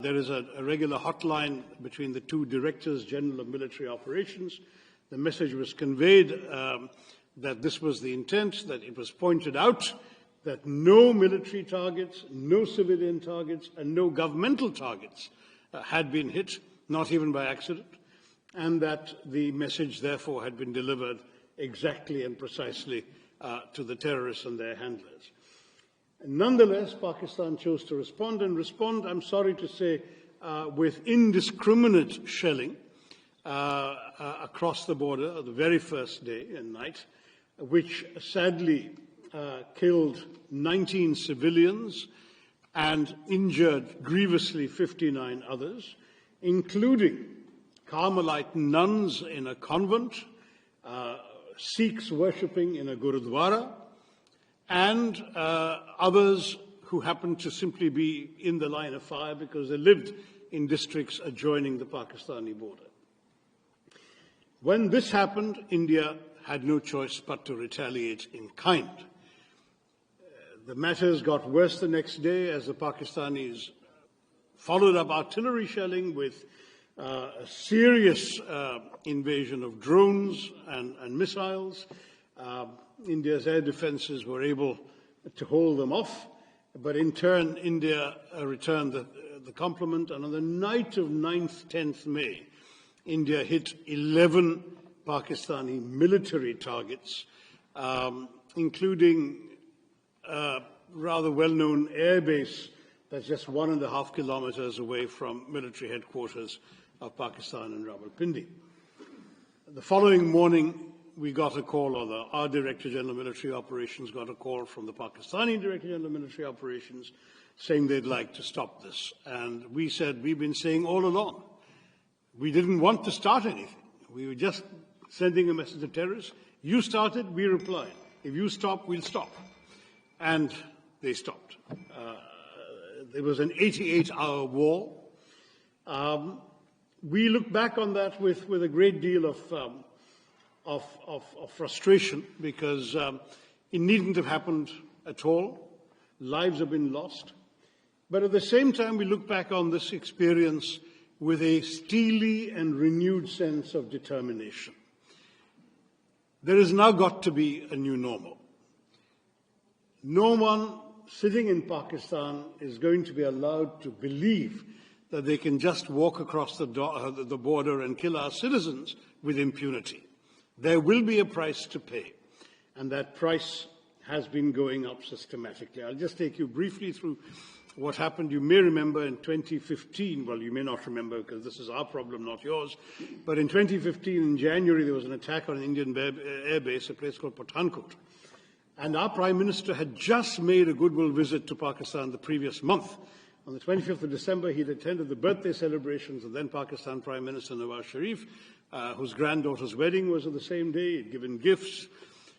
There is a regular hotline between the two Directors General of Military Operations. The message was conveyed that this was the intent, that it was pointed out that no military targets, no civilian targets, and no governmental targets had been hit, not even by accident, and that the message, therefore, had been delivered exactly and precisely to the terrorists and their handlers. Nonetheless, Pakistan chose to respond, I'm sorry to say, with indiscriminate shelling across the border the very first day and night, which sadly killed 19 civilians and injured grievously 59 others, including Carmelite nuns in a convent, Sikhs worshipping in a Gurudwara, and others who happened to simply be in the line of fire because they lived in districts adjoining the Pakistani border. When this happened, India had no choice but to retaliate in kind. The matters got worse the next day as the Pakistanis followed up artillery shelling with a serious invasion of drones and missiles. India's air defenses were able to hold them off, but in turn, India returned the compliment, and on the night of 9th, 10th May, India hit 11 Pakistani military targets, including a rather well-known airbase that's just 1.5 kilometers away from military headquarters of Pakistan in Rawalpindi. The following morning, we got a call, or our Director General of Military Operations got a call from the Pakistani Director General of Military Operations saying they'd like to stop this. And we said, we've been saying all along, we didn't want to start anything. We were just sending a message to terrorists. You started, we replied. If you stop, we'll stop. And they stopped. There was an 88-hour war. We look back on that with a great deal of frustration because it needn't have happened at all. Lives have been lost. But at the same time, we look back on this experience with a steely and renewed sense of determination. There has now got to be a new normal. No one sitting in Pakistan is going to be allowed to believe that they can just walk across the border and kill our citizens with impunity. There will be a price to pay, and that price has been going up systematically. I'll just take you briefly through what happened. You may remember in 2015, well, you may not remember because this is our problem, not yours, but in 2015, in January, there was an attack on an Indian airbase, a place called Pathankot. And our Prime Minister had just made a goodwill visit to Pakistan the previous month. On the 25th of December, he'd attended the birthday celebrations of then Pakistan Prime Minister Nawaz Sharif, whose granddaughter's wedding was on the same day. He'd given gifts.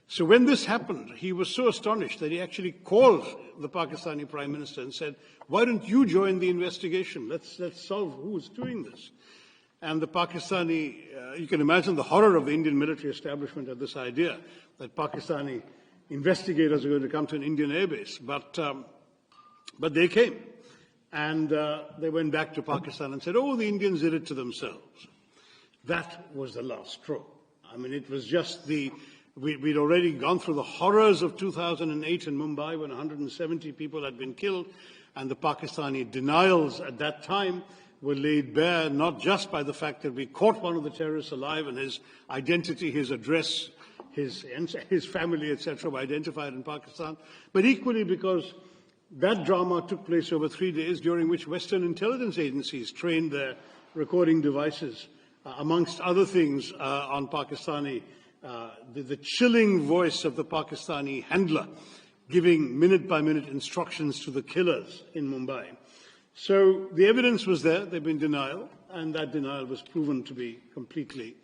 So when this happened, he was so astonished that he actually called the Pakistani Prime Minister and said, why don't you join the investigation? Let's solve who's doing this. And the Pakistani, you can imagine the horror of the Indian military establishment at this idea that Pakistani investigators are going to come to an Indian airbase. But they came. And they went back to Pakistan and said, oh, the Indians did it to themselves. That was the last straw. I mean, it was just we'd already gone through the horrors of 2008 in Mumbai when 170 people had been killed, and the Pakistani denials at that time were laid bare not just by the fact that we caught one of the terrorists alive and his identity, his address, his family, etc., were identified in Pakistan, but equally because that drama took place over 3 days during which Western intelligence agencies trained their recording devices, amongst other things, on Pakistani, the chilling voice of the Pakistani handler giving minute-by-minute instructions to the killers in Mumbai. So the evidence was there, there'd been denial, and that denial was proven to be completely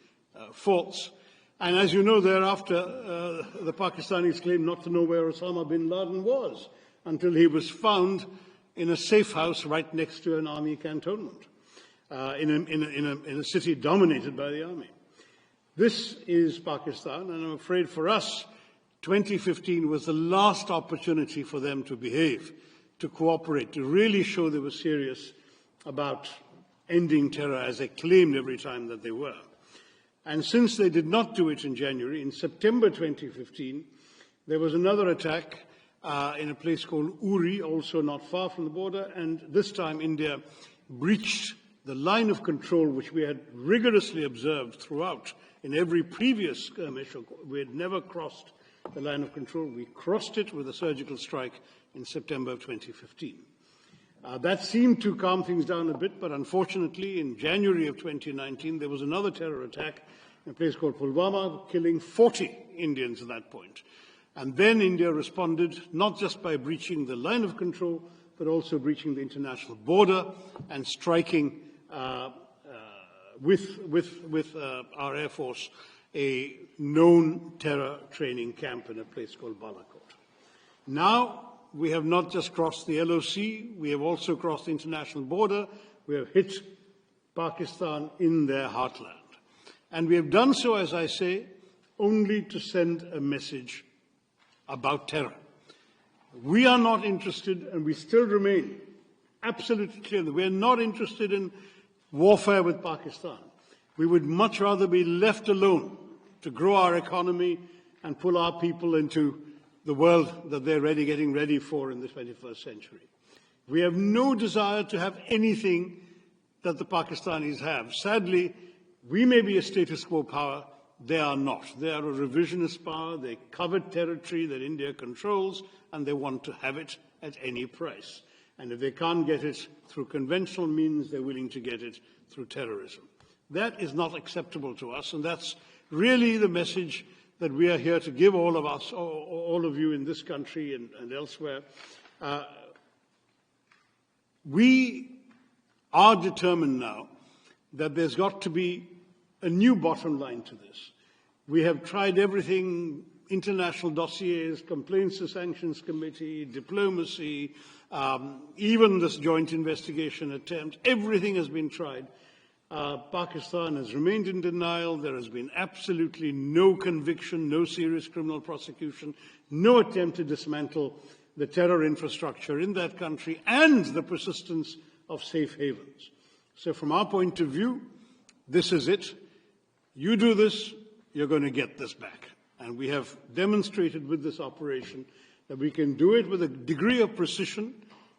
false. And as you know, thereafter, the Pakistanis claimed not to know where Osama Bin Laden was until he was found in a safe house right next to an army cantonment in a city dominated by the army. This is Pakistan, and I'm afraid for us, 2015 was the last opportunity for them to behave, to cooperate, to really show they were serious about ending terror as they claimed every time that they were. And since they did not do it in January, in September 2015, there was another attack in a place called Uri, also not far from the border, and this time India breached the line of control which we had rigorously observed throughout in every previous skirmish. We had never crossed the line of control. We crossed it with a surgical strike in September of 2015. That seemed to calm things down a bit, but unfortunately in January of 2019 there was another terror attack in a place called Pulwama, killing 40 Indians at that point. And then India responded not just by breaching the line of control, but also breaching the international border and striking with our Air Force a known terror training camp in a place called Pathankot. Now, we have not just crossed the LOC, we have also crossed the international border. We have hit Pakistan in their heartland. And we have done so, as I say, only to send a message about terror. We are not interested, and we still remain absolutely clear that we are not interested in warfare with Pakistan. We would much rather be left alone to grow our economy and pull our people into the world that they're getting ready for in the 21st century. We have no desire to have anything that the Pakistanis have. Sadly, we may be a status quo power. They are not. They are a revisionist power. They covet territory that India controls, and they want to have it at any price. And if they can't get it through conventional means, they're willing to get it through terrorism. That is not acceptable to us, and that's really the message that we are here to give all of us, all of you in this country and elsewhere. We are determined now that there's got to be a new bottom line to this. We have tried everything, international dossiers, complaints to sanctions committee, diplomacy, even this joint investigation attempt. Everything has been tried. Pakistan has remained in denial. There has been absolutely no conviction, no serious criminal prosecution, no attempt to dismantle the terror infrastructure in that country and the persistence of safe havens. So from our point of view, this is it. You do this, you're going to get this back. And we have demonstrated with this operation that we can do it with a degree of precision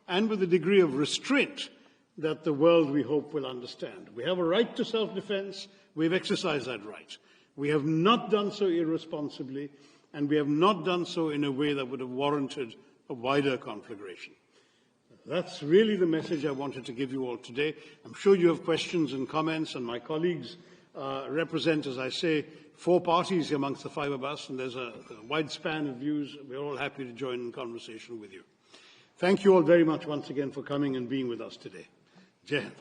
and with a degree of restraint that the world, we hope, will understand. We have a right to self-defense. We've exercised that right. We have not done so irresponsibly, and we have not done so in a way that would have warranted a wider conflagration. That's really the message I wanted to give you all today. I'm sure you have questions and comments, and my colleagues represent, as I say, 4 parties amongst the 5 of us, and there's a wide span of views. We're all happy to join in conversation with you. Thank you all very much once again for coming and being with us today. Jai Hind.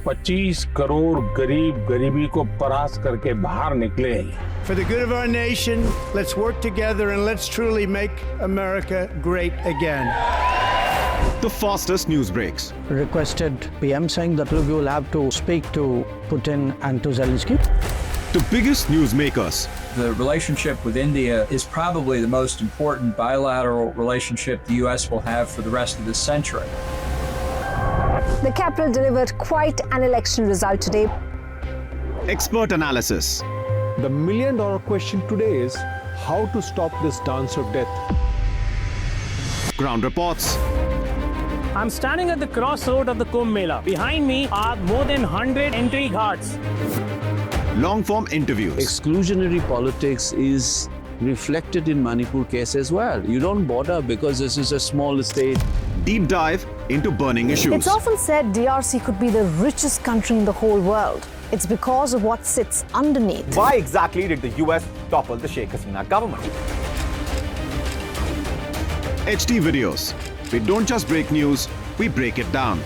$25 crore गरीब गरीबी को परास्त करके बाहर निकले। For the good of our nation, let's work together and let's truly make America great again. The fastest news breaks. Requested PM saying that we will have to speak to Putin and to Zelensky. The biggest newsmakers. The relationship with India is probably the most important bilateral relationship the U.S. will have for the rest of this century. The capital delivered quite an election result today. Expert analysis. The million-dollar question today is how to stop this dance of death. Ground reports. I'm standing at the crossroad of the Kumbh Mela. Behind me are more than 100 entry guards. Long-form interviews. Exclusionary politics is reflected in Manipur case as well. You don't bother because this is a small state. Deep dive into burning issues. It's often said DRC could be the richest country in the whole world. It's because of what sits underneath. Why exactly did the US topple the Sheikh Hasina government. HT Videos. We don't just break news, we break it down.